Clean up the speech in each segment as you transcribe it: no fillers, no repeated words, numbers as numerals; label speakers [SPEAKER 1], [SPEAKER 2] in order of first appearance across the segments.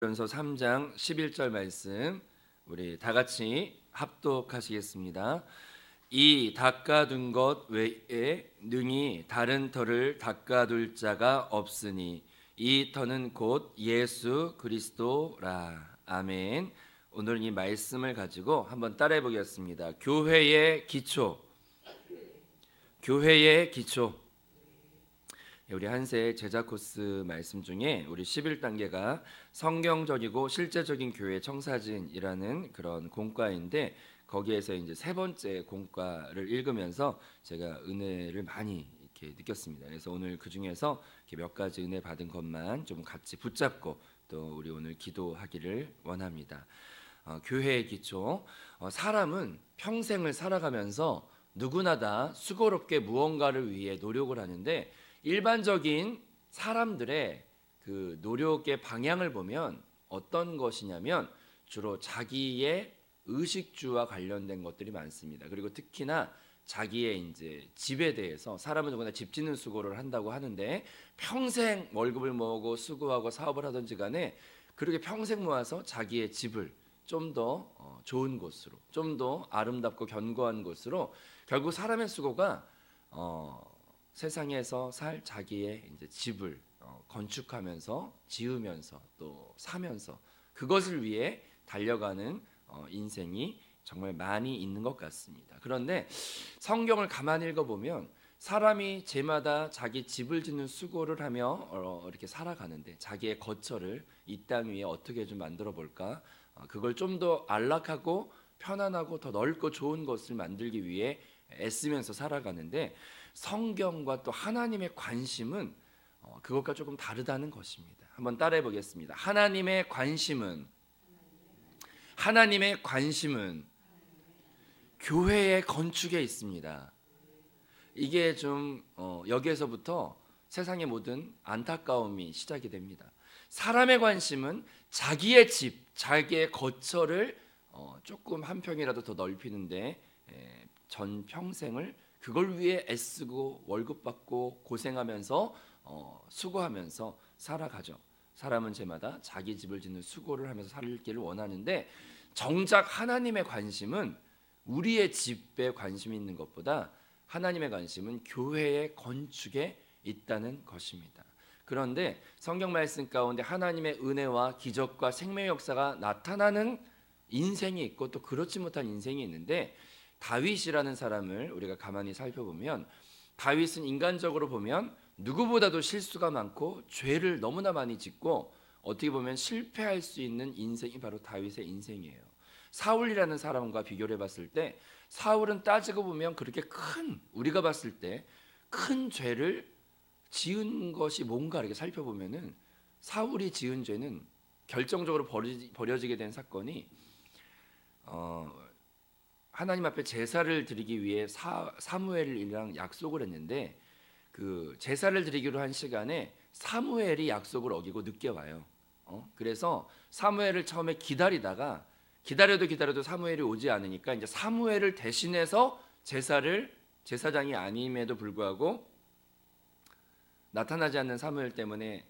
[SPEAKER 1] 고린도전서 3장 11절 말씀 우리 다 같이 합독하시겠습니다. 이 닦아둔 것 외에 능히 다른 터를 닦아둘 자가 없으니 이 터는 곧 예수 그리스도라. 아멘. 오늘은 이 말씀을 가지고 한번 따라해 보겠습니다. 교회의 기초. 교회의 기초. 우리 한세 제자 코스 말씀 중에 우리 11단계가 성경적이고 실제적인 교회 청사진이라는 그런 공과인데, 거기에서 이제 세 번째 공과를 읽으면서 제가 은혜를 많이 이렇게 느꼈습니다. 그래서 오늘 그 중에서 몇 가지 은혜 받은 것만 좀 같이 붙잡고 또 우리 오늘 기도하기를 원합니다. 교회의 기초. 사람은 평생을 살아가면서 누구나 다 수고롭게 무언가를 위해 노력을 하는데, 일반적인 사람들의 그 노력의 방향을 보면 어떤 것이냐면 주로 자기의 의식주와 관련된 것들이 많습니다. 그리고 특히나 자기의 이제 집에 대해서, 사람은 누구나 집 짓는 수고를 한다고 하는데 평생 월급을 모으고 수고하고 사업을 하든지 간에 그렇게 평생 모아서 자기의 집을 좀 더 좋은 곳으로, 좀 더 아름답고 견고한 곳으로, 결국 사람의 수고가 세상에서 살 자기의 이제 집을 건축하면서 지으면서 또 사면서 그것을 위해 달려가는 인생이 정말 많이 있는 것 같습니다. 그런데 성경을 가만히 읽어보면 사람이 제마다 자기 집을 짓는 수고를 하며 이렇게 살아가는데, 자기의 거처를 이 땅 위에 어떻게 좀 만들어 볼까, 그걸 좀 더 안락하고 편안하고 더 넓고 좋은 것을 만들기 위해 애쓰면서 살아가는데, 성경과 또 하나님의 관심은 그것과 조금 다르다는 것입니다. 한번 따라해 보겠습니다. 하나님의 관심은 교회의 건축에 있습니다. 이게 좀 여기에서부터 세상의 모든 안타까움이 시작이 됩니다. 사람의 관심은 자기의 집, 자기의 거처를 조금 한 평이라도 더 넓히는데 전 평생을 그걸 위해 애쓰고 월급 받고 고생하면서 수고하면서 살아가죠. 사람은 제마다 자기 집을 짓는 수고를 하면서 살기를 원하는데, 정작 하나님의 관심은 우리의 집에 관심이 있는 것보다 하나님의 관심은 교회의 건축에 있다는 것입니다. 그런데 성경 말씀 가운데 하나님의 은혜와 기적과 생명의 역사가 나타나는 인생이 있고 또 그렇지 못한 인생이 있는데, 다윗이라는 사람을 우리가 가만히 살펴보면 다윗은 인간적으로 보면 누구보다도 실수가 많고 죄를 너무나 많이 짓고 어떻게 보면 실패할 수 있는 인생이 바로 다윗의 인생이에요. 사울이라는 사람과 비교를 해봤을 때 사울은 따지고 보면 그렇게 큰, 우리가 봤을 때 큰 죄를 지은 것이 뭔가 이렇게 살펴보면은 사울이 지은 죄는 결정적으로 버려지게 된 사건이 하나님 앞에 제사를 드리기 위해 사무엘이랑 약속을 했는데, 그 제사를 드리기로 한 시간에 사무엘이 약속을 어기고 늦게 와요. 그래서 사무엘을 처음에 기다려도 사무엘이 오지 않으니까 이제 사무엘을 대신해서 제사장이 아님에도 불구하고 나타나지 않는 사무엘 때문에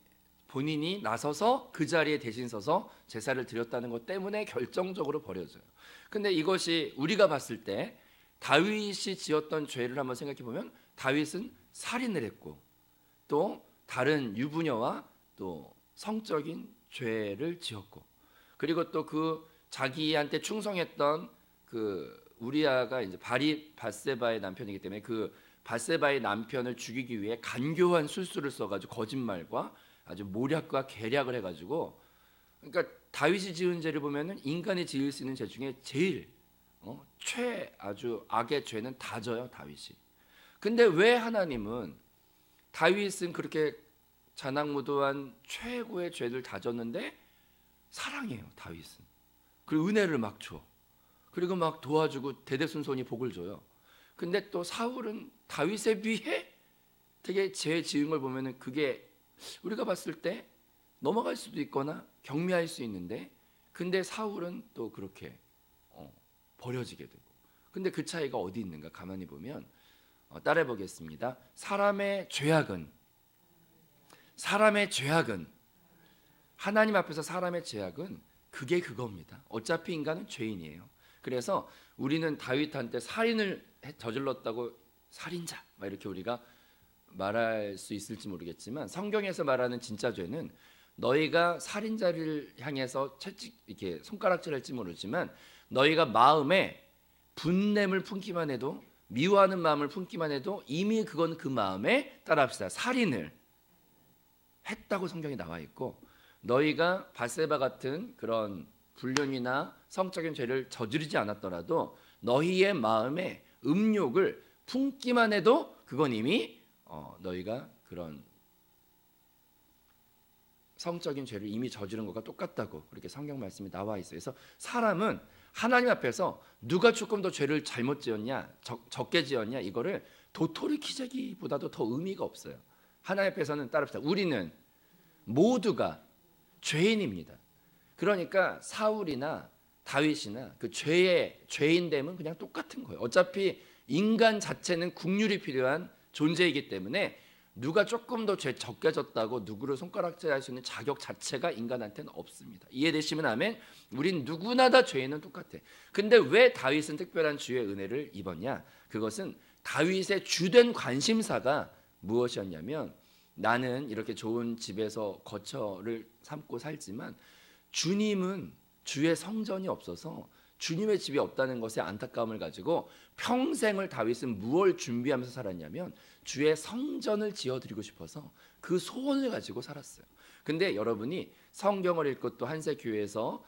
[SPEAKER 1] 본인이 나서서 그 자리에 대신 서서 제사를 드렸다는 것 때문에 결정적으로 버려져요. 근데 이것이 우리가 봤을 때 다윗이 지었던 죄를 한번 생각해 보면, 다윗은 살인을 했고 또 다른 유부녀와 또 성적인 죄를 지었고, 그리고 또 그 자기한테 충성했던 그 우리아가 이제 바세바의 남편이기 때문에 그 바세바의 남편을 죽이기 위해 간교한 술수를 써가지고 거짓말과 아주 모략과 계략을 해가지고, 그러니까 다윗이 지은 죄를 보면은 인간이 지을 수 있는 죄 중에 제일 아주 악의 죄는 다 져요, 다윗이. 근데 왜 하나님은 다윗은 그렇게 잔악무도한 최고의 죄를 다 졌는데 사랑해요, 다윗은. 그리고 은혜를 막 줘. 그리고 막 도와주고 대대손손이 복을 줘요. 근데 또 사울은 다윗에 비해 되게 죄 지은 걸 보면은 그게 우리가 봤을 때 넘어갈 수도 있거나 경미할 수 있는데, 근데 사울은 또 그렇게 버려지게 되고. 근데 그 차이가 어디 있는가 가만히 보면 따라해 보겠습니다. 사람의 죄악은 하나님 앞에서 사람의 죄악은 그게 그겁니다. 어차피 인간은 죄인이에요. 그래서 우리는 다윗한테 살인을 저질렀다고 살인자 막 이렇게 우리가 말할 수 있을지 모르겠지만, 성경에서 말하는 진짜 죄는 너희가 살인자를 향해서 채찍 이렇게 손가락질할지 모르지만 너희가 마음에 분냄을 품기만 해도, 미워하는 마음을 품기만 해도 이미 그건 그 마음에, 따라합시다, 살인을 했다고 성경에 나와 있고, 너희가 밧세바 같은 그런 불륜이나 성적인 죄를 저지르지 않았더라도 너희의 마음에 음욕을 품기만 해도 그건 이미 너희가 그런 성적인 죄를 이미 저지른 것과 똑같다고 그렇게 성경 말씀이 나와 있어요. 그래서 사람은 하나님 앞에서 누가 조금 더 죄를 잘못 지었냐, 적게 지었냐, 이거를 도토리 키재기보다도 더 의미가 없어요. 하나님 앞에서는, 따릅시다, 우리는 모두가 죄인입니다. 그러니까 사울이나 다윗이나 그 죄인됨은 그냥 똑같은 거예요. 어차피 인간 자체는 국률이 필요한 존재이기 때문에 누가 조금 더 죄 적게 졌다고 누구를 손가락질할 수 있는 자격 자체가 인간한테는 없습니다. 이해되시면 아멘. 우린 누구나 다 죄인은 똑같아. 근데 왜 다윗은 특별한 주의 은혜를 입었냐? 그것은 다윗의 주된 관심사가 무엇이었냐면, 나는 이렇게 좋은 집에서 거처를 삼고 살지만 주님은 주의 성전이 없어서 주님의 집이 없다는 것에 안타까움을 가지고 평생을 다윗은 무엇을 준비하면서 살았냐면 주의 성전을 지어드리고 싶어서 그 소원을 가지고 살았어요. 근데 여러분이 성경을 읽고 또 한세교회에서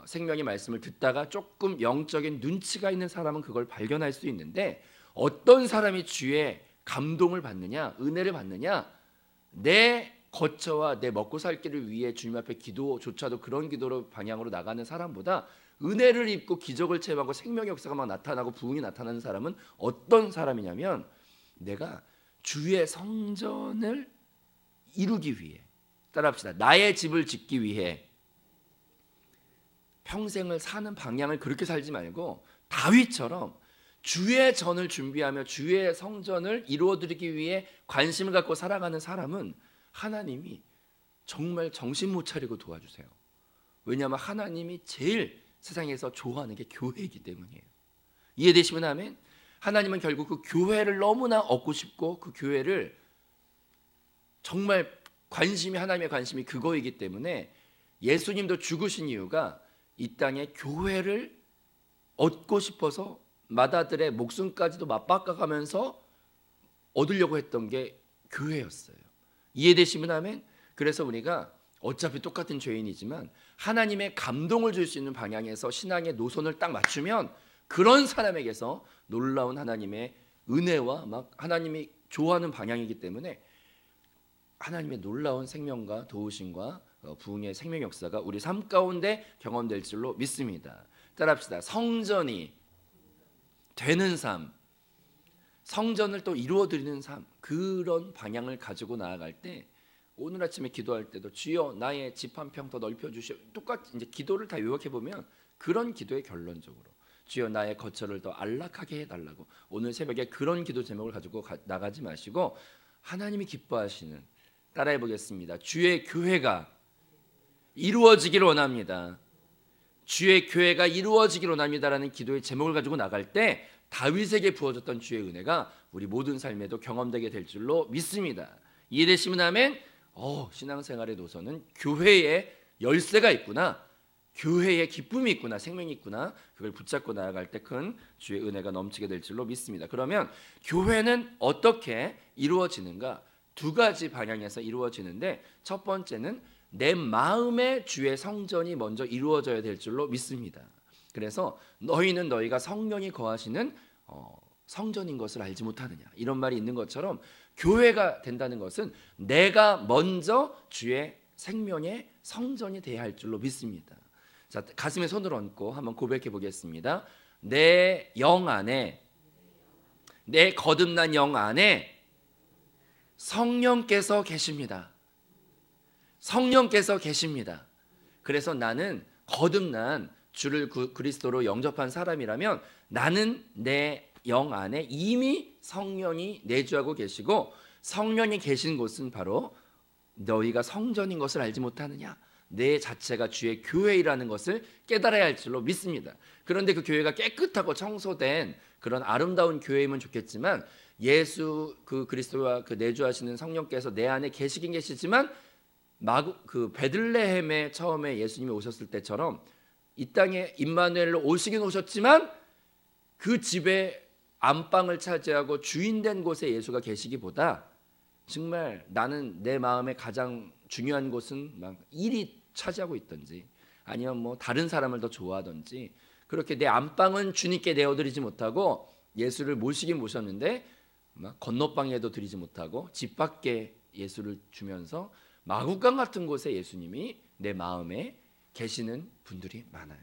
[SPEAKER 1] 생명의 말씀을 듣다가 조금 영적인 눈치가 있는 사람은 그걸 발견할 수 있는데, 어떤 사람이 주의 감동을 받느냐, 은혜를 받느냐, 내 거처와 내 먹고 살 길을 위해 주님 앞에 기도조차도 그런 기도로 방향으로 나가는 사람보다 은혜를 입고 기적을 체험하고 생명의 역사가 막 나타나고 부흥이 나타나는 사람은 어떤 사람이냐면, 내가 주의 성전을 이루기 위해, 따라합시다, 나의 집을 짓기 위해 평생을 사는 방향을 그렇게 살지 말고 다윗처럼 주의 전을 준비하며 주의 성전을 이루어드리기 위해 관심을 갖고 살아가는 사람은 하나님이 정말 정신 못 차리고 도와주세요. 왜냐하면 하나님이 제일 세상에서 좋아하는 게 교회이기 때문이에요. 이해되시면 아멘. 하나님은 결국 그 교회를 너무나 얻고 싶고 그 교회를 정말 하나님의 관심이 그거이기 때문에 예수님도 죽으신 이유가 이 땅에 교회를 얻고 싶어서 마다들의 목숨까지도 맞바꿔가면서 얻으려고 했던 게 교회였어요. 이해되시면 아멘. 그래서 우리가 어차피 똑같은 죄인이지만 하나님의 감동을 줄 수 있는 방향에서 신앙의 노선을 딱 맞추면 그런 사람에게서 놀라운 하나님의 은혜와 막 하나님이 좋아하는 방향이기 때문에 하나님의 놀라운 생명과 도우심과 부흥의 생명 역사가 우리 삶 가운데 경험될 줄로 믿습니다. 따라합시다. 성전이 되는 삶, 성전을 또 이루어드리는 삶, 그런 방향을 가지고 나아갈 때 오늘 아침에 기도할 때도 주여 나의 집 한 평 더 넓혀주시오. 똑같이 이제 기도를 다 요약해 보면 그런 기도의 결론적으로 주여 나의 거처를 더 안락하게 해달라고, 오늘 새벽에 그런 기도 제목을 가지고 나가지 마시고 하나님이 기뻐하시는, 따라해 보겠습니다. 주의 교회가 이루어지기를 원합니다. 주의 교회가 이루어지기를 원합니다라는 기도의 제목을 가지고 나갈 때 다윗에게 부어졌던 주의 은혜가 우리 모든 삶에도 경험되게 될 줄로 믿습니다. 이해되시면 아멘. 신앙생활의 노선은 교회에 열쇠가 있구나, 교회에 기쁨이 있구나, 생명이 있구나, 그걸 붙잡고 나아갈 때 큰 주의 은혜가 넘치게 될 줄로 믿습니다. 그러면 교회는 어떻게 이루어지는가? 두 가지 방향에서 이루어지는데, 첫 번째는 내 마음의 주의 성전이 먼저 이루어져야 될 줄로 믿습니다. 그래서 너희는 너희가 성령이 거하시는 성전인 것을 알지 못하느냐, 이런 말이 있는 것처럼 교회가 된다는 것은 내가 먼저 주의 생명의 성전이 돼야 할 줄로 믿습니다. 자, 가슴에 손을 얹고 한번 고백해 보겠습니다. 내 영 안에, 내 거듭난 영 안에 성령께서 계십니다. 성령께서 계십니다. 그래서 나는 거듭난 주를 그리스도로 영접한 사람이라면 나는 내 영 안에 이미 성령이 내주하고 계시고, 성령이 계신 곳은 바로 너희가 성전인 것을 알지 못하느냐, 내 자체가 주의 교회이라는 것을 깨달아야 할 줄로 믿습니다. 그런데 그 교회가 깨끗하고 청소된 그런 아름다운 교회이면 좋겠지만 예수 그 그리스도와 그 내주하시는 성령께서 내 안에 계시긴 계시지만 그 베들레헴에 처음에 예수님이 오셨을 때처럼 이 땅에 임마누엘로 오시긴 오셨지만 그 집에 안방을 차지하고 주인된 곳에 예수가 계시기보다 정말 나는 내 마음에 가장 중요한 곳은 막 일이 차지하고 있든지 아니면 뭐 다른 사람을 더 좋아하든지 그렇게 내 안방은 주님께 내어드리지 못하고 예수를 모시긴 모셨는데 막 건너방에도 드리지 못하고 집 밖에 예수를 주면서 마구간 같은 곳에 예수님이 내 마음에 계시는 분들이 많아요.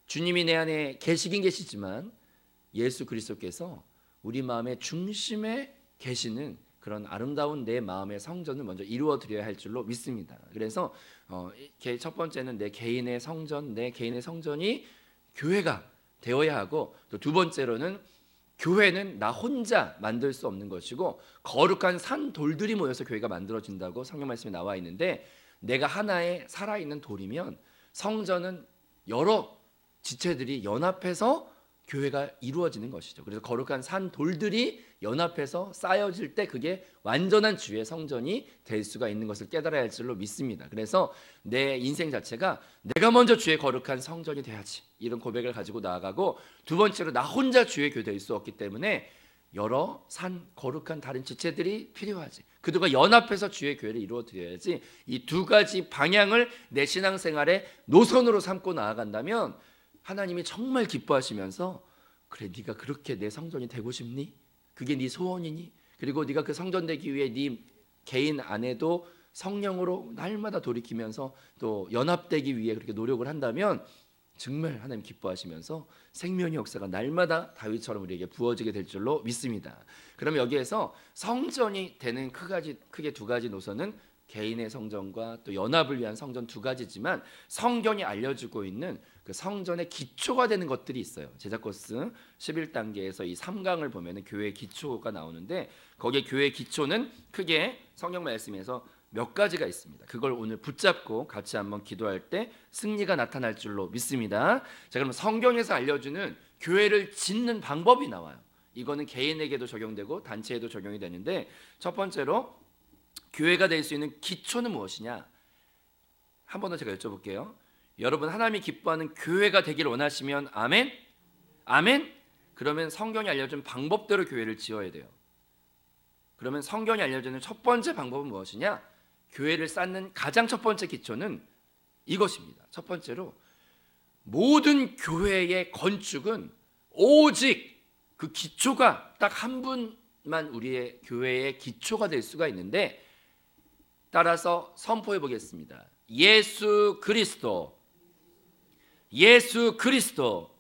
[SPEAKER 1] 주님이 내 안에 계시긴 계시지만 예수 그리스도께서 우리 마음의 중심에 계시는 그런 아름다운 내 마음의 성전을 먼저 이루어 드려야 할 줄로 믿습니다. 그래서 첫 번째는 내 개인의 성전, 내 개인의 성전이 교회가 되어야 하고 또 두 번째로는 교회는 나 혼자 만들 수 없는 것이고 거룩한 산 돌들이 모여서 교회가 만들어진다고 성경 말씀에 나와 있는데 내가 하나의 살아있는 돌이면 성전은 여러 지체들이 연합해서 교회가 이루어지는 것이죠. 그래서 거룩한 산 돌들이 연합해서 쌓여질 때 그게 완전한 주의 성전이 될 수가 있는 것을 깨달아야 할 줄로 믿습니다. 그래서 내 인생 자체가 내가 먼저 주의 거룩한 성전이 돼야지 이런 고백을 가지고 나아가고 두 번째로 나 혼자 주의 교회 될 수 없기 때문에 여러 산 거룩한 다른 지체들이 필요하지. 그들과 연합해서 주의 교회를 이루어 드려야지. 이 두 가지 방향을 내 신앙생활의 노선으로 삼고 나아간다면 하나님이 정말 기뻐하시면서 그래 네가 그렇게 내 성전이 되고 싶니? 그게 네 소원이니? 그리고 네가 그 성전 되기 위해 네 개인 안에도 성령으로 날마다 돌이키면서 또 연합되기 위해 그렇게 노력을 한다면 정말 하나님 기뻐하시면서 생명의 역사가 날마다 다윗처럼 우리에게 부어지게 될 줄로 믿습니다. 그러면 여기에서 성전이 되는 크게 두 가지 노선은 개인의 성전과 또 연합을 위한 성전 두 가지지만 성경이 알려주고 있는 그 성전의 기초가 되는 것들이 있어요. 제자 코스 11단계에서 이 3강을 보면 교회의 기초가 나오는데 거기에 교회의 기초는 크게 성경 말씀에서 몇 가지가 있습니다. 그걸 오늘 붙잡고 같이 한번 기도할 때 승리가 나타날 줄로 믿습니다. 자, 그럼 성경에서 알려주는 교회를 짓는 방법이 나와요. 이거는 개인에게도 적용되고 단체에도 적용이 되는데 첫 번째로 교회가 될 수 있는 기초는 무엇이냐? 한 번 더 제가 여쭤볼게요. 여러분 하나님이 기뻐하는 교회가 되길 원하시면 아멘? 아멘? 그러면 성경이 알려준 방법대로 교회를 지어야 돼요. 그러면 성경이 알려주는 첫 번째 방법은 무엇이냐? 교회를 쌓는 가장 첫 번째 기초는 이것입니다. 첫 번째로 모든 교회의 건축은 오직 그 기초가 딱 한 분만 우리의 교회의 기초가 될 수가 있는데 따라서 선포해 보겠습니다. 예수 그리스도, 예수 그리스도,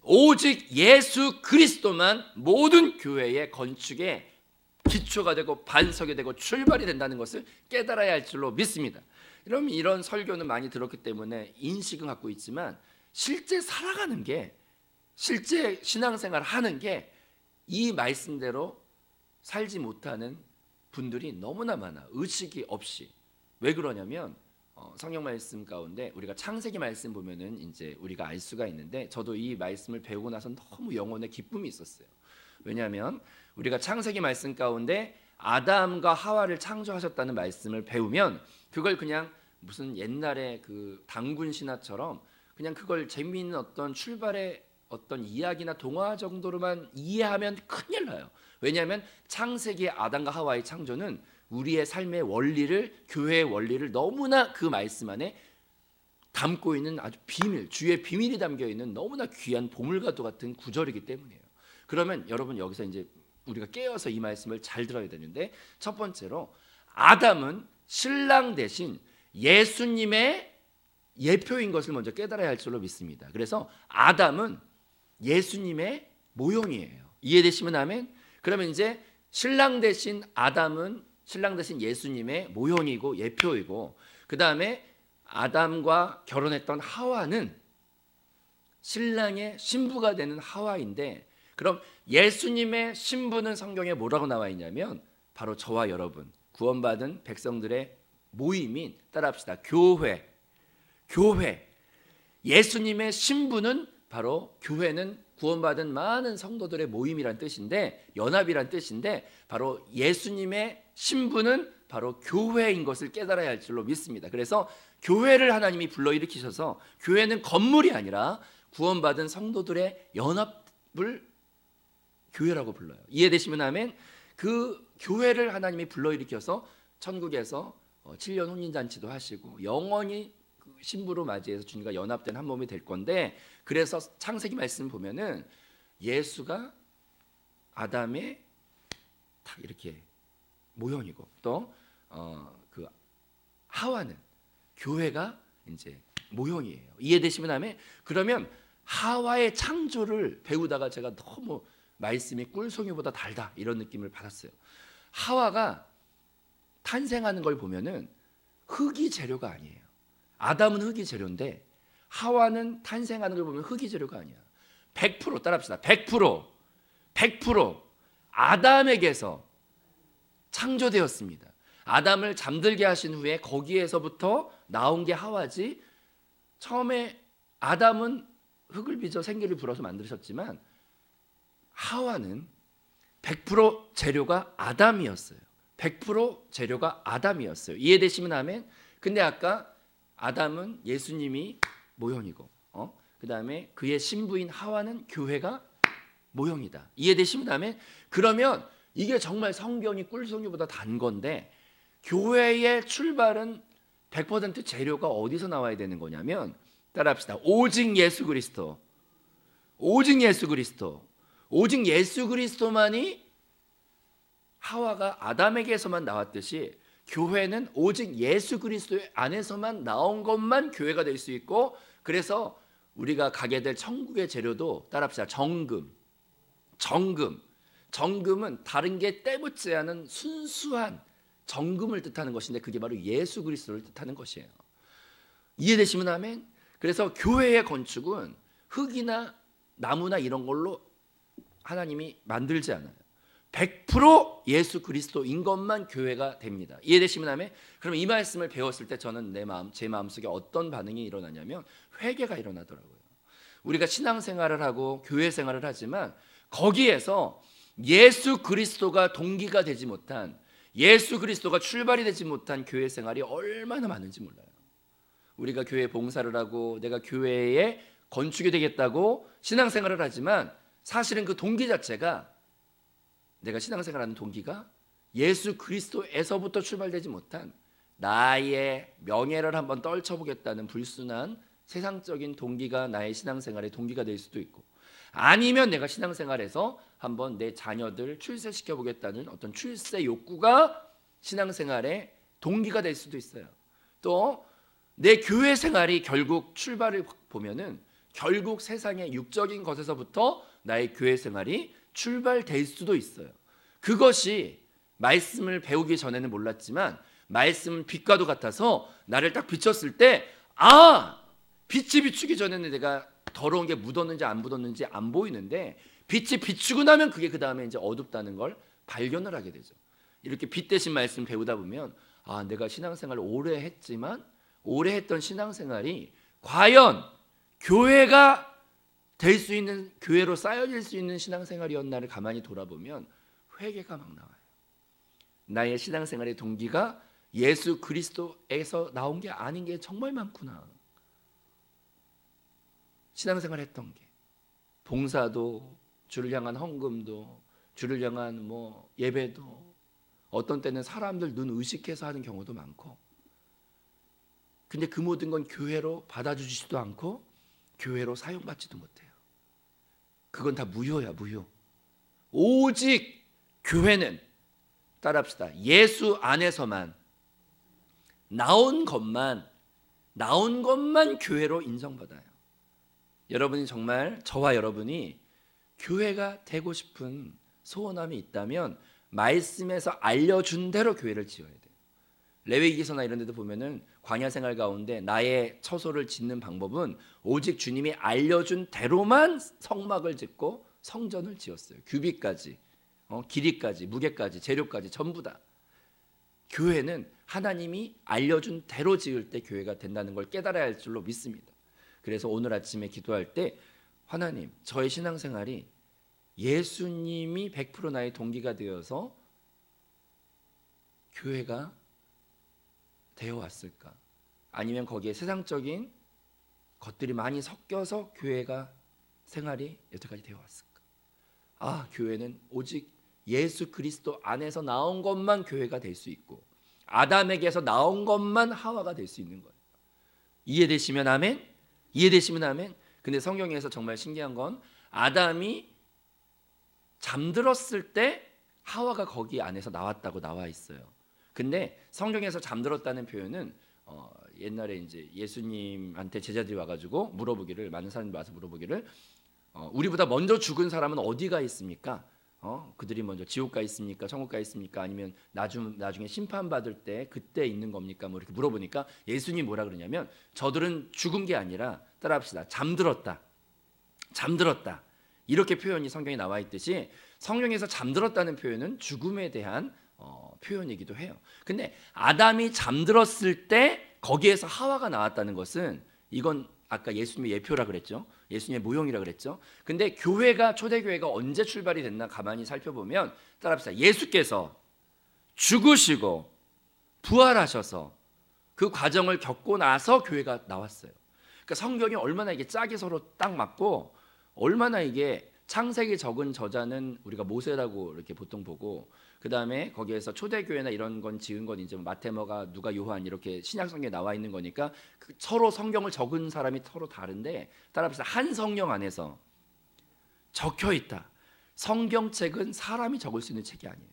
[SPEAKER 1] 오직 예수 그리스도만 모든 교회의 건축의 기초가 되고 반석이 되고 출발이 된다는 것을 깨달아야 할 줄로 믿습니다. 여러분 이런 설교는 많이 들었기 때문에 인식은 갖고 있지만 실제 살아가는 게 실제 신앙생활 하는 게 이 말씀대로 살지 못하는 분들이 너무나 많아. 의식이 없이. 왜 그러냐면 성경 말씀 가운데 우리가 창세기 말씀 보면은 이제 우리가 알 수가 있는데 저도 이 말씀을 배우고 나서 너무 영혼의 기쁨이 있었어요. 왜냐하면 우리가 창세기 말씀 가운데 아담과 하와를 창조하셨다는 말씀을 배우면 그걸 그냥 무슨 옛날에 그 단군 신화처럼 그냥 그걸 재미있는 어떤 출발의 어떤 이야기나 동화 정도로만 이해하면 큰일 나요. 왜냐하면 창세기의 아담과 하와의 창조는 우리의 삶의 원리를, 교회의 원리를 너무나 그 말씀 안에 담고 있는 아주 비밀, 주의 비밀이 담겨 있는 너무나 귀한 보물과도 같은 구절이기 때문이에요. 그러면 여러분 여기서 이제 우리가 깨어서 이 말씀을 잘 들어야 되는데 첫 번째로 아담은 신랑 대신 예수님의 예표인 것을 먼저 깨달아야 할 줄로 믿습니다. 그래서 아담은 예수님의 모형이에요. 이해되시면 아멘? 그러면 이제 신랑 대신 아담은 신랑 대신 예수님의 모형이고 예표이고 그 다음에 아담과 결혼했던 하와는 신랑의 신부가 되는 하와인데 그럼 예수님의 신부는 성경에 뭐라고 나와 있냐면 바로 저와 여러분 구원받은 백성들의 모임인, 따라합시다, 교회. 교회. 예수님의 신부는 바로, 교회는 구원받은 많은 성도들의 모임이란 뜻인데, 연합이란 뜻인데, 바로 예수님의 신부는 바로 교회인 것을 깨달아야 할 줄로 믿습니다. 그래서 교회를 하나님이 불러일으키셔서, 교회는 건물이 아니라 구원받은 성도들의 연합을 교회라고 불러요. 이해되시면 아멘. 그 교회를 하나님이 불러일으켜서 천국에서 7년 혼인잔치도 하시고 영원히 그 신부로 맞이해서 주님과 연합된 한 몸이 될 건데, 그래서 창세기 말씀 보면은 예수가 아담의 딱 이렇게 모형이고, 또 그 하와는 교회가 이제 모형이에요. 이해되시면 아멘. 그러면 하와의 창조를 배우다가 제가 너무 말씀이 꿀송이보다 달다 이런 느낌을 받았어요. 하와가 탄생하는 걸 보면은 흙이 재료가 아니에요. 아담은 흙이 재료인데 하와는 탄생하는 걸 보면 흙이 재료가 아니야. 100% 따라합시다. 100% 아담에게서 창조되었습니다. 아담을 잠들게 하신 후에 거기에서부터 나온 게 하와지, 처음에 아담은 흙을 빚어 생기를 불어서 만드셨지만 하와는 100% 재료가 아담이었어요. 100% 재료가 아담이었어요. 이해되시면 아멘. 근데 아까 아담은 예수님이 모형이고, 그 다음에 그의 신부인 하와는 교회가 모형이다. 이해되시면 아멘. 그러면 이게 정말 성경이 꿀송이보다 단 건데, 교회의 출발은 100% 재료가 어디서 나와야 되는 거냐면, 따라합시다. 오직 예수 그리스도. 오직 예수 그리스도. 오직 예수 그리스도만이 하와가 아담에게서만 나왔듯이, 교회는 오직 예수 그리스도 안에서만 나온 것만 교회가 될 수 있고, 그래서 우리가 가게 될 천국의 재료도 따라합시다. 정금은 다른 게 때묻지 않은 순수한 정금을 뜻하는 것인데, 그게 바로 예수 그리스도를 뜻하는 것이에요. 이해되시면 아멘. 그래서 교회의 건축은 흙이나 나무나 이런 걸로 하나님이 만들지 않아요. 100% 예수 그리스도인 것만 교회가 됩니다. 이해되시면 아멘. 그럼 이 말씀을 배웠을 때 저는 제 마음속에 어떤 반응이 일어나냐면 회개가 일어나더라고요. 우리가 신앙생활을 하고 교회 생활을 하지만 거기에서 예수 그리스도가 동기가 되지 못한, 예수 그리스도가 출발이 되지 못한 교회 생활이 얼마나 많은지 몰라요. 우리가 교회 봉사를 하고 내가 교회에 건축이 되겠다고 신앙생활을 하지만 사실은 그 동기 자체가, 내가 신앙생활하는 동기가 예수 그리스도에서부터 출발되지 못한 나의 명예를 한번 떨쳐보겠다는 불순한 세상적인 동기가 나의 신앙생활의 동기가 될 수도 있고, 아니면 내가 신앙생활에서 한번 내 자녀들 출세시켜보겠다는 어떤 출세 욕구가 신앙생활의 동기가 될 수도 있어요. 또 내 교회 생활이 결국 출발을 보면은 결국 세상의 육적인 것에서부터 나의 교회 생활이 출발될 수도 있어요. 그것이 말씀을 배우기 전에는 몰랐지만 말씀은 빛과도 같아서 나를 딱 비췄을 때, 빛이 비추기 전에는 내가 더러운 게 묻었는지 안 묻었는지 안 보이는데, 빛이 비추고 나면 그게 그 다음에 이제 어둡다는 걸 발견을 하게 되죠. 이렇게 빛 대신 말씀 배우다 보면 내가 신앙생활을 오래 했지만 오래 했던 신앙생활이 과연 교회가 될 수 있는, 교회로 쌓여질 수 있는 신앙생활이었나를 가만히 돌아보면 회개가 막 나와요. 나의 신앙생활의 동기가 예수 그리스도에서 나온 게 아닌 게 정말 많구나. 신앙생활 했던 게 봉사도, 주를 향한 헌금도, 주를 향한 예배도, 어떤 때는 사람들 눈 의식해서 하는 경우도 많고, 근데 그 모든 건 교회로 받아주지도 않고 교회로 사용받지도 못해요. 그건 다 무효야, 무효. 오직 교회는, 따라합시다, 예수 안에서만 나온 것만 교회로 인정받아요. 여러분이 정말, 저와 여러분이 교회가 되고 싶은 소원함이 있다면 말씀에서 알려준 대로 교회를 지어야 돼요. 레위기서나 이런 데도 보면은 광야 생활 가운데 나의 처소를 짓는 방법은 오직 주님이 알려준 대로만 성막을 짓고 성전을 지었어요. 규비까지, 길이까지, 무게까지, 재료까지 전부 다. 교회는 하나님이 알려준 대로 지을 때 교회가 된다는 걸 깨달아야 할 줄로 믿습니다. 그래서 오늘 아침에 기도할 때 하나님, 저의 신앙생활이 예수님이 100% 나의 동기가 되어서 교회가 되어 왔을까? 아니면 거기에 세상적인 것들이 많이 섞여서 교회가 생활이 여태까지 되어 왔을까? 교회는 오직 예수 그리스도 안에서 나온 것만 교회가 될 수 있고 아담에게서 나온 것만 하와가 될 수 있는 거예요. 이해되시면 아멘? 이해되시면 아멘? 근데 성경에서 정말 신기한 건 아담이 잠들었을 때 하와가 거기 안에서 나왔다고 나와 있어요. 근데 성경에서 잠들었다는 표현은 옛날에 이제 예수님한테 제자들이 와가지고 물어보기를, 많은 사람들이 와서 물어보기를, 우리보다 먼저 죽은 사람은 어디가 있습니까? 그들이 먼저 지옥 가 있습니까? 천국 가 있습니까? 아니면 나중에 심판 받을 때 그때 있는 겁니까? 뭐 이렇게 물어보니까 예수님이 뭐라 그러냐면 저들은 죽은 게 아니라, 따라합시다, 잠들었다. 이렇게 표현이 성경에 나와 있듯이 성경에서 잠들었다는 표현은 죽음에 대한 표현이기도 해요. 근데 아담이 잠들었을 때 거기에서 하와가 나왔다는 것은, 이건 아까 예수님의 예표라 그랬죠. 예수님의 모형이라 그랬죠. 근데 교회가, 초대교회가 언제 출발이 됐나 가만히 살펴보면, 따라합시다, 예수께서 죽으시고 부활하셔서 그 과정을 겪고 나서 교회가 나왔어요. 그러니까 성경이 얼마나 이게 짝이 서로 딱 맞고, 얼마나 이게 창세기 적은 저자는 우리가 모세라고 이렇게 보통 보고, 그 다음에 거기에서 초대교회나 이런 건 지은 건 이제 마태모가 누가 요한 이렇게 신약성경에 나와 있는 거니까 서로 성경을 적은 사람이 서로 다른데, 따라합시다, 한 성령 안에서 적혀 있다. 성경책은 사람이 적을 수 있는 책이 아니에요.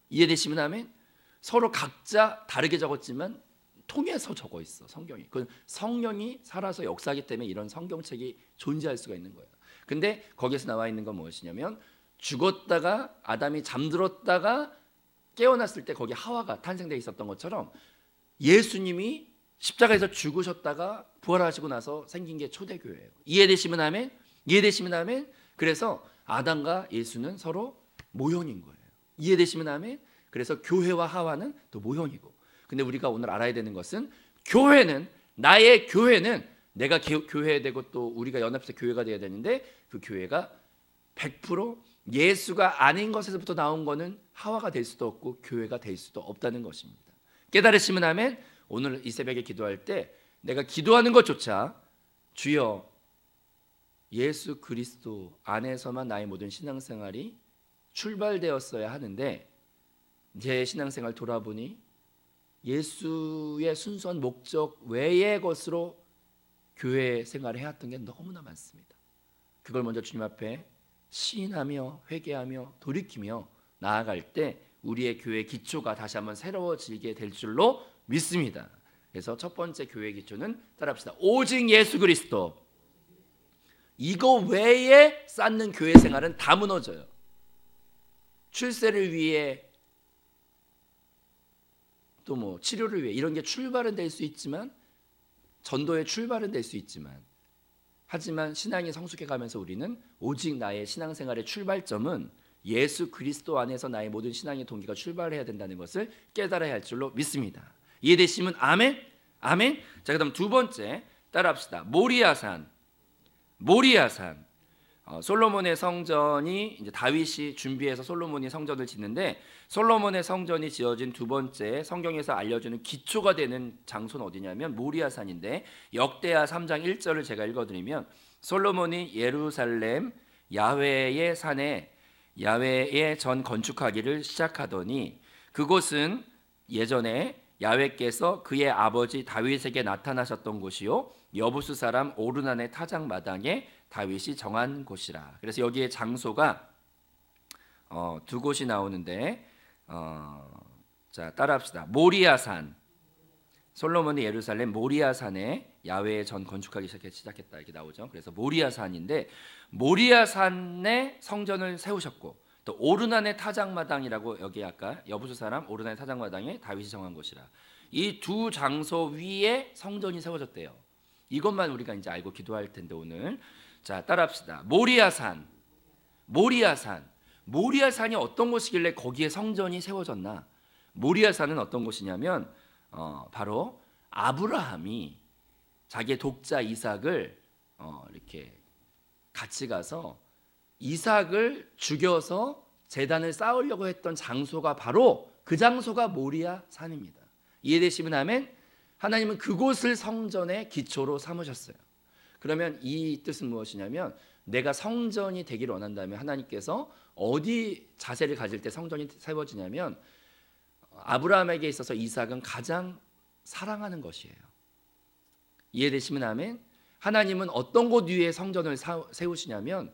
[SPEAKER 1] 이해되시면 아멘? 서로 각자 다르게 적었지만 통해서 적어 있어, 성경이. 그건 성령이 살아서 역사하기 때문에 이런 성경책이 존재할 수가 있는 거예요. 근데 거기에서 나와 있는 건 무엇이냐면, 죽었다가 아담이 잠들었다가 깨어났을 때 거기 하와가 탄생되어 있었던 것처럼 예수님이 십자가에서 죽으셨다가 부활하시고 나서 생긴 게 초대교회예요. 이해되시면 아멘? 이해되시면 아멘? 그래서 아담과 예수는 서로 모형인 거예요. 이해되시면 아멘? 그래서 교회와 하와는 또 모형이고. 근데 우리가 오늘 알아야 되는 것은, 교회는, 나의 교회는, 내가 교회 되고 또 우리가 연합해서 교회가 되어야 되는데, 그 교회가 100% 예수가 아닌 것에서부터 나온 거는 하와가 될 수도 없고 교회가 될 수도 없다는 것입니다. 깨달으시면 아멘? 오늘 이 새벽에 기도할 때 내가 기도하는 것조차 주여 예수 그리스도 안에서만 나의 모든 신앙생활이 출발되었어야 하는데, 제 신앙생활 돌아보니 예수의 순수한 목적 외의 것으로 교회 생활을 해왔던 게 너무나 많습니다. 그걸 먼저 주님 앞에 시인하며 회개하며 돌이키며 나아갈 때 우리의 교회 기초가 다시 한번 새로워지게 될 줄로 믿습니다. 그래서 첫 번째 교회 기초는, 따라합시다, 오직 예수 그리스도. 이거 외에 쌓는 교회 생활은 다 무너져요. 출세를 위해, 또 뭐 치료를 위해, 이런 게 출발은 될 수 있지만, 전도의 출발은 될 수 있지만, 하지만 신앙이 성숙해가면서 우리는 오직 나의 신앙생활의 출발점은 예수 그리스도 안에서 나의 모든 신앙의 동기가 출발해야 된다는 것을 깨달아야 할 줄로 믿습니다. 이해되시면 아멘? 아멘? 자, 그다음 두 번째, 따라합시다. 모리아산. 솔로몬의 성전이, 이제 다윗이 준비해서 솔로몬이 성전을 짓는데, 솔로몬의 성전이 지어진 두 번째 성경에서 알려주는 기초가 되는 장소는 어디냐면 모리아산인데, 역대하 3장 1절을 제가 읽어드리면, 솔로몬이 예루살렘 야훼의 산에 야훼의 전 건축하기를 시작하더니, 그곳은 예전에 야훼께서 그의 아버지 다윗에게 나타나셨던 곳이요 여부수 사람 오르난의 타작마당에 다윗이 정한 곳이라. 그래서 여기에 장소가 두 곳이 나오는데, 자, 따라합시다. 모리아산, 솔로몬이 예루살렘 모리아산에 야훼의 전 건축하기 시작했다, 이렇게 나오죠. 그래서 모리아산인데, 모리아산에 성전을 세우셨고, 또 오르난의 타작마당이라고, 여기 아까 여부수 사람 오르난의 타작마당에 다윗이 정한 곳이라. 이 두 장소 위에 성전이 세워졌대요. 이것만 우리가 이제 알고 기도할 텐데 오늘. 자, 따라합시다. 모리아산이 어떤 곳이길래 거기에 성전이 세워졌나? 모리아산은 어떤 곳이냐면 바로 아브라함이 자기의 독자 이삭을 이렇게 같이 가서 이삭을 죽여서 제단을 쌓으려고 했던 장소가 바로 그 장소가 모리아산입니다. 이해되시면 아멘? 하나님은 그곳을 성전의 기초로 삼으셨어요. 그러면 이 뜻은 무엇이냐면 내가 성전이 되기를 원한다면 하나님께서 어디 자세를 가질 때 성전이 세워지냐면 아브라함에게 있어서 이삭은 가장 사랑하는 것이에요. 이해되시면 아멘? 하나님은 어떤 곳 위에 성전을 세우시냐면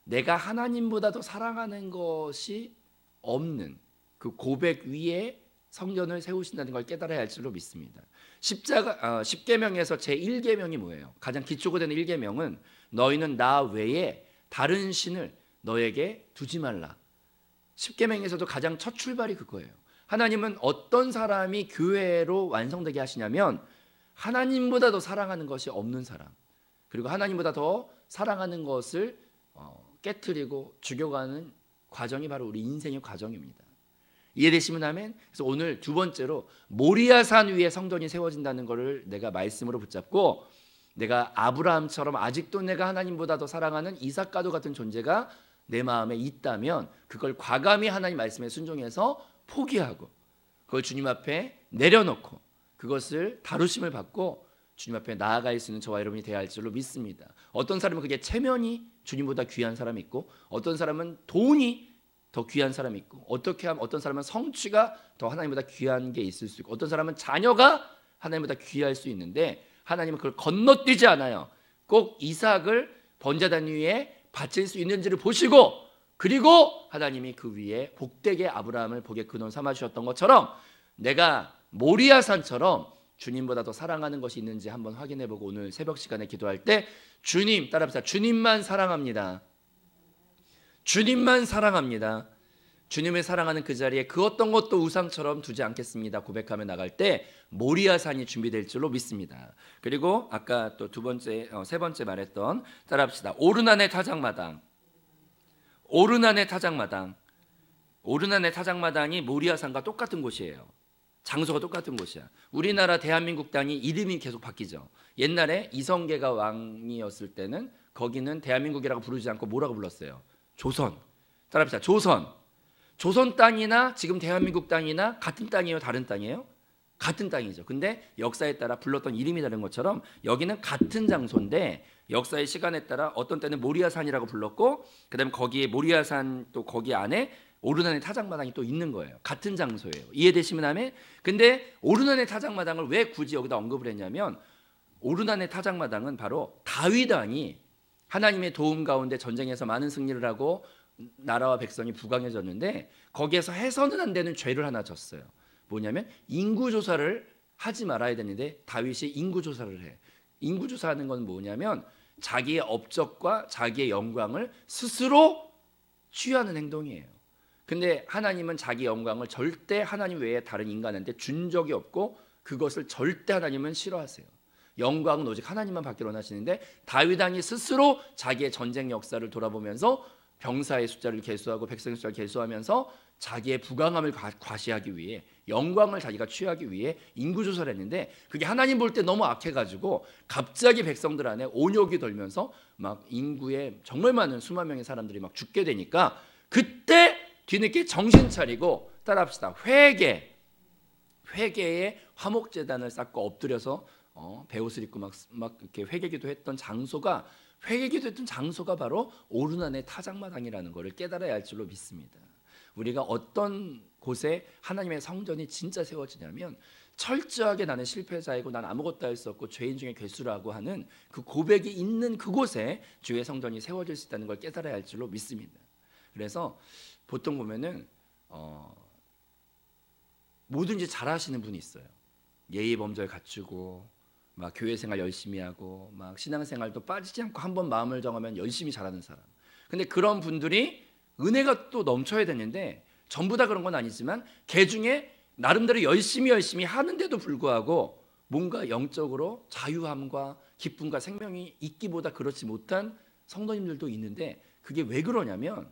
[SPEAKER 1] 내가 하나님보다 더 사랑하는 것이 없는 그 고백 위에 성전을 세우신다는 걸 깨달아야 할 줄로 믿습니다. 십계명에서 제1계명이 뭐예요? 가장 기초가 되는 1계명은 너희는 나 외에 다른 신을 너에게 두지 말라. 십계명에서도 가장 첫 출발이 그거예요. 하나님은 어떤 사람이 교회로 완성되게 하시냐면 하나님보다 더 사랑하는 것이 없는 사람, 그리고 하나님보다 더 사랑하는 것을 깨트리고 죽여가는 과정이 바로 우리 인생의 과정입니다. 이해되시면 아멘? 그래서 오늘 두 번째로 모리아산 위에 성전이 세워진다는 것을 내가 말씀으로 붙잡고 내가 아브라함처럼 아직도 내가 하나님보다 더 사랑하는 이삭과도 같은 존재가 내 마음에 있다면 그걸 과감히 하나님 말씀에 순종해서 포기하고 그걸 주님 앞에 내려놓고 그것을 다루심을 받고 주님 앞에 나아갈 수 있는 저와 여러분이 되어야 할 줄로 믿습니다. 어떤 사람은 그게 체면이 주님보다 귀한 사람이 있고 어떤 사람은 돈이 더 귀한 사람이 있고 어떻게 하면 어떤 사람은 성취가 더 하나님보다 귀한 게 있을 수 있고 어떤 사람은 자녀가 하나님보다 귀할 수 있는데 하나님은 그걸 건너뛰지 않아요. 꼭 이삭을 번제단 위에 바칠 수 있는지를 보시고 그리고 하나님이 그 위에 복되게 아브라함을 복의 근원 삼아 주셨던 것처럼 내가 모리아산처럼 주님보다 더 사랑하는 것이 있는지 한번 확인해보고 오늘 새벽 시간에 기도할 때 주님 따라합시다. 주님만 사랑합니다. 주님만 사랑합니다. 주님을 사랑하는 그 자리에 그 어떤 것도 우상처럼 두지 않겠습니다. 고백하며 나갈 때 모리아산이 준비될 줄로 믿습니다. 그리고 아까 또 세 번째 말했던 따라합시다. 오르난의 타작마당. 오르난의 타작마당. 오르난의 타작마당이 모리아산과 똑같은 곳이에요. 장소가 똑같은 곳이야. 우리나라 대한민국 땅이 이름이 계속 바뀌죠. 옛날에 이성계가 왕이었을 때는 거기는 대한민국이라고 부르지 않고 뭐라고 불렀어요? 조선. 따라합시다. 조선. 조선 땅이나 지금 대한민국 땅이나 같은 땅이에요? 다른 땅이에요? 같은 땅이죠. 근데 역사에 따라 불렀던 이름이 다른 것처럼 여기는 같은 장소인데 역사의 시간에 따라 어떤 때는 모리아산이라고 불렀고 그다음에 거기에 모리아산 또 거기 안에 오르난의 타작마당이 또 있는 거예요. 같은 장소예요. 이해되시면 아멘? 근데 오르난의 타작마당을 왜 굳이 여기다 언급을 했냐면 오르난의 타작마당은 바로 다윗 왕이 하나님의 도움 가운데 전쟁에서 많은 승리를 하고 나라와 백성이 부강해졌는데 거기에서 해서는 안 되는 죄를 하나 졌어요. 뭐냐면 인구조사를 하지 말아야 되는데 다윗이 인구조사를 해. 인구조사하는 건 뭐냐면 자기의 업적과 자기의 영광을 스스로 취하는 행동이에요. 근데 하나님은 자기 영광을 절대 하나님 외에 다른 인간한테 준 적이 없고 그것을 절대 하나님은 싫어하세요. 영광은 오직 하나님만 받기를 원하시는데 다윗 왕이 스스로 자기의 전쟁 역사를 돌아보면서 병사의 숫자를 계수하고 백성의 숫자를 계수하면서 자기의 부강함을 과시하기 위해 영광을 자기가 취하기 위해 인구조사를 했는데 그게 하나님 볼 때 너무 악해가지고 갑자기 백성들 안에 온욕이 돌면서 막 인구에 정말 많은 수만 명의 사람들이 막 죽게 되니까 그때 뒤늦게 정신 차리고 따라합시다. 회개에 화목제단을 쌓고 엎드려서 베옷을 입고 막 이렇게 회개기도 했던 장소가 바로 오르난의 타작마당이라는 것을 깨달아야 할 줄로 믿습니다. 우리가 어떤 곳에 하나님의 성전이 진짜 세워지냐면 철저하게 나는 실패자이고 난 아무것도 할 수 없고 죄인 중에 괴수라고 하는 그 고백이 있는 그곳에 주의 성전이 세워질 수 있다는 걸 깨달아야 할 줄로 믿습니다. 그래서 보통 보면은 뭐든지 잘하시는 분이 있어요. 예의 범절 갖추고 막 교회 생활 열심히 하고 막 신앙 생활도 빠지지 않고 한번 마음을 정하면 열심히 잘하는 사람. 근데 그런 분들이 은혜가 또 넘쳐야 되는데 전부 다 그런 건 아니지만 개 중에 나름대로 열심히 하는데도 불구하고 뭔가 영적으로 자유함과 기쁨과 생명이 있기보다 그렇지 못한 성도님들도 있는데 그게 왜 그러냐면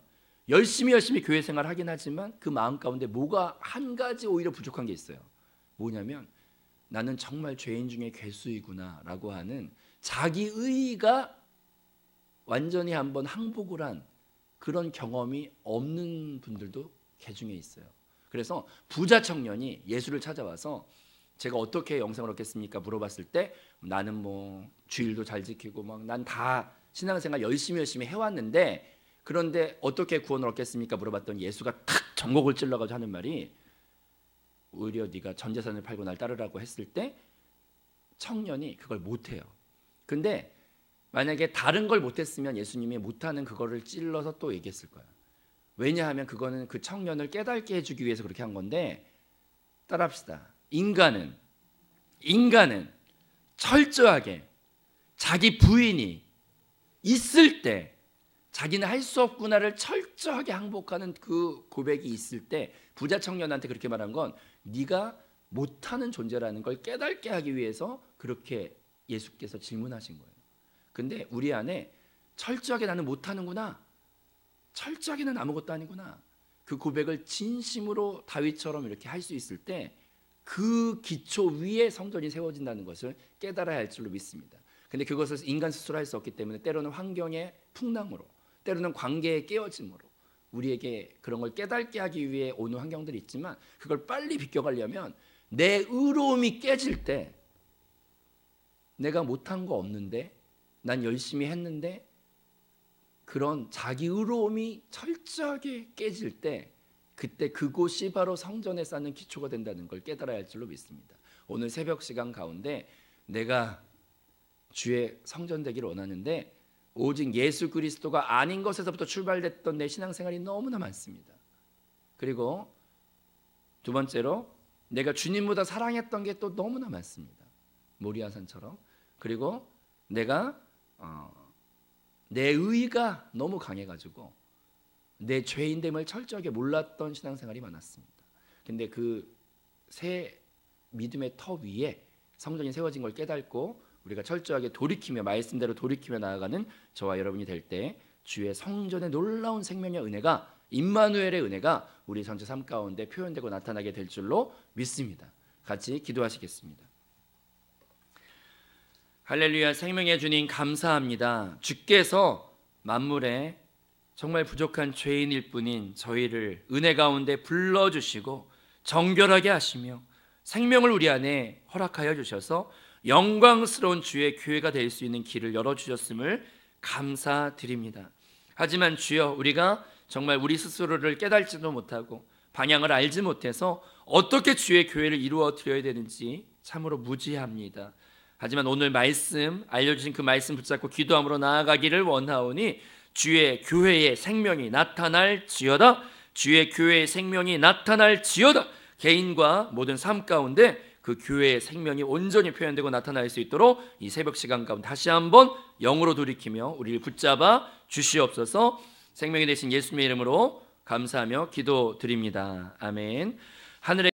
[SPEAKER 1] 열심히 교회 생활 하긴 하지만 그 마음 가운데 뭐가 한 가지 오히려 부족한 게 있어요. 뭐냐면 나는 정말 죄인 중에 괴수이구나 라고 하는 자기 의의가 완전히 한번 항복을 한 그런 경험이 없는 분들도 개중에 있어요. 그래서 부자 청년이 예수를 찾아와서 제가 어떻게 영생을 얻겠습니까? 물어봤을 때 나는 뭐 주일도 잘 지키고 막 난 다 신앙생활 열심히 해왔는데 그런데 어떻게 구원을 얻겠습니까? 물어봤더니 예수가 탁 전곡을 찔러가지고 하는 말이 오히려 네가 전 재산을 팔고 날 따르라고 했을 때 청년이 그걸 못해요. 근데 만약에 다른 걸 못했으면 예수님이 못하는 그거를 찔러서 또 얘기했을 거예요. 왜냐하면 그거는 그 청년을 깨닫게 해주기 위해서 그렇게 한 건데 따라합시다. 인간은 철저하게 자기 부인이 있을 때 자기는 할 수 없구나를 철저하게 항복하는 그 고백이 있을 때 부자 청년한테 그렇게 말한 건 네가 못하는 존재라는 걸 깨닫게 하기 위해서 그렇게 예수께서 질문하신 거예요. 근데 우리 안에 철저하게 나는 못하는구나, 철저하게 는 아무것도 아니구나, 그 고백을 진심으로 다윗처럼 이렇게 할 수 있을 때 그 기초 위에 성전이 세워진다는 것을 깨달아야 할 줄로 믿습니다. 근데 그것을 인간 스스로 할 수 없기 때문에 때로는 환경의 풍랑으로, 때로는 관계의 깨어짐으로 우리에게 그런 걸 깨닫게 하기 위해 오는 환경들이 있지만 그걸 빨리 비껴가려면 내 의로움이 깨질 때 내가 못한 거 없는데 난 열심히 했는데 그런 자기 의로움이 철저하게 깨질 때 그때 그곳이 바로 성전에 쌓는 기초가 된다는 걸 깨달아야 할 줄로 믿습니다. 오늘 새벽 시간 가운데 내가 주의 성전 되기를 원하는데 오직 예수 그리스도가 아닌 것에서부터 출발됐던 내 신앙생활이 너무나 많습니다. 그리고 두 번째로 내가 주님보다 사랑했던 게 또 너무나 많습니다. 모리아산처럼. 그리고 내가 내 의의가 너무 강해가지고 내 죄인됨을 철저하게 몰랐던 신앙생활이 많았습니다. 근데 그 새 믿음의 터 위에 성전이 세워진 걸 깨닫고 우리가 철저하게 돌이키며 말씀대로 돌이키며 나아가는 저와 여러분이 될 때 주의 성전의 놀라운 생명의 은혜가 임마누엘의 은혜가 우리 전체 삶 가운데 표현되고 나타나게 될 줄로 믿습니다. 같이 기도하시겠습니다. 할렐루야. 생명의 주님 감사합니다. 주께서 만물에 정말 부족한 죄인일 뿐인 저희를 은혜 가운데 불러주시고 정결하게 하시며 생명을 우리 안에 허락하여 주셔서 영광스러운 주의 교회가 될 수 있는 길을 열어주셨음을 감사드립니다. 하지만 주여 우리가 정말 우리 스스로를 깨달지도 못하고 방향을 알지 못해서 어떻게 주의 교회를 이루어 드려야 되는지 참으로 무지합니다. 하지만 오늘 말씀 알려주신 그 말씀 붙잡고 기도함으로 나아가기를 원하오니 주의 교회의 생명이 나타날지어다. 주의 교회의 생명이 나타날지어다. 개인과 모든 삶 가운데 그 교회의 생명이 온전히 표현되고 나타날 수 있도록 이 새벽 시간 가운데 다시 한번 영으로 돌이키며 우리를 붙잡아 주시옵소서. 생명이 되신 예수님의 이름으로 감사하며 기도드립니다. 아멘. 하늘의